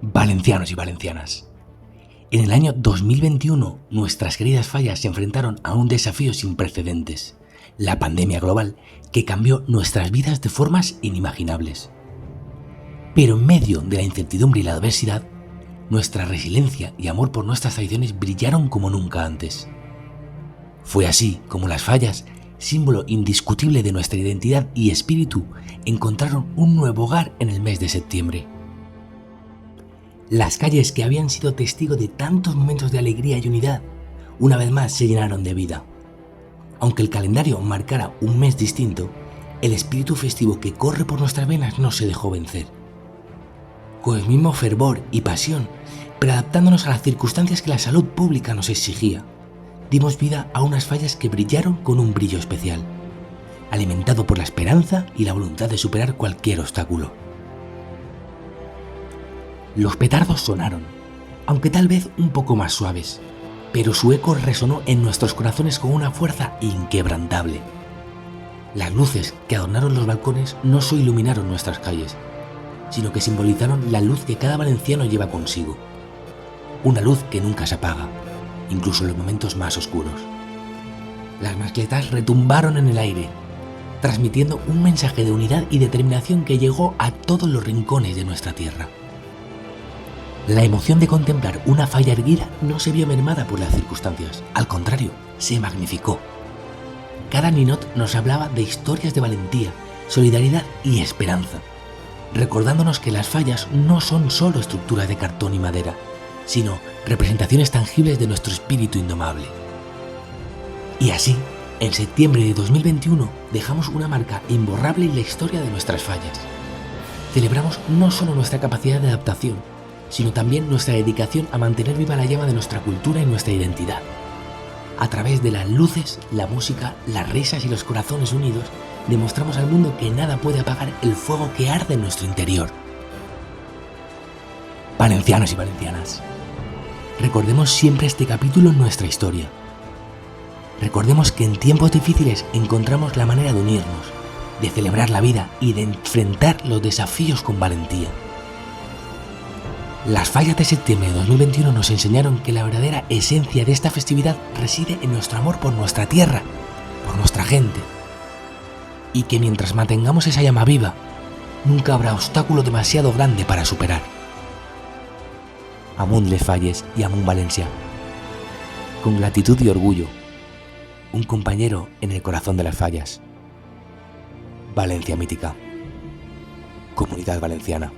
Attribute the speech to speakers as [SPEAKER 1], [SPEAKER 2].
[SPEAKER 1] Valencianos y valencianas. En el año 2021, nuestras queridas fallas se enfrentaron a un desafío sin precedentes, la pandemia global que cambió nuestras vidas de formas inimaginables. Pero en medio de la incertidumbre y la adversidad, nuestra resiliencia y amor por nuestras tradiciones brillaron como nunca antes. Fue así como las fallas, símbolo indiscutible de nuestra identidad y espíritu, encontraron un nuevo hogar en el mes de septiembre. Las calles que habían sido testigo de tantos momentos de alegría y unidad, una vez más se llenaron de vida. Aunque el calendario marcara un mes distinto, el espíritu festivo que corre por nuestras venas no se dejó vencer. Con el mismo fervor y pasión, pero adaptándonos a las circunstancias que la salud pública nos exigía, dimos vida a unas fallas que brillaron con un brillo especial, alimentado por la esperanza y la voluntad de superar cualquier obstáculo. Los petardos sonaron, aunque tal vez un poco más suaves, pero su eco resonó en nuestros corazones con una fuerza inquebrantable. Las luces que adornaron los balcones no solo iluminaron nuestras calles, sino que simbolizaron la luz que cada valenciano lleva consigo. Una luz que nunca se apaga, incluso en los momentos más oscuros. Las mascletas retumbaron en el aire, transmitiendo un mensaje de unidad y determinación que llegó a todos los rincones de nuestra tierra. La emoción de contemplar una falla erguida no se vio mermada por las circunstancias, al contrario, se magnificó. Cada ninot nos hablaba de historias de valentía, solidaridad y esperanza, recordándonos que las fallas no son solo estructuras de cartón y madera, sino representaciones tangibles de nuestro espíritu indomable. Y así, en septiembre de 2021, dejamos una marca imborrable en la historia de nuestras fallas. Celebramos no solo nuestra capacidad de adaptación, sino también nuestra dedicación a mantener viva la llama de nuestra cultura y nuestra identidad. A través de las luces, la música, las risas y los corazones unidos, demostramos al mundo que nada puede apagar el fuego que arde en nuestro interior. Valencianos y valencianas, recordemos siempre este capítulo en nuestra historia. Recordemos que en tiempos difíciles encontramos la manera de unirnos, de celebrar la vida y de enfrentar los desafíos con valentía. Las fallas de septiembre de 2021 nos enseñaron que la verdadera esencia de esta festividad reside en nuestro amor por nuestra tierra, por nuestra gente, y que mientras mantengamos esa llama viva, nunca habrá obstáculo demasiado grande para superar. Amunt les Falles y Amunt Valencia. Con gratitud y orgullo, un compañero en el corazón de las fallas. Valencia mítica. Comunidad valenciana.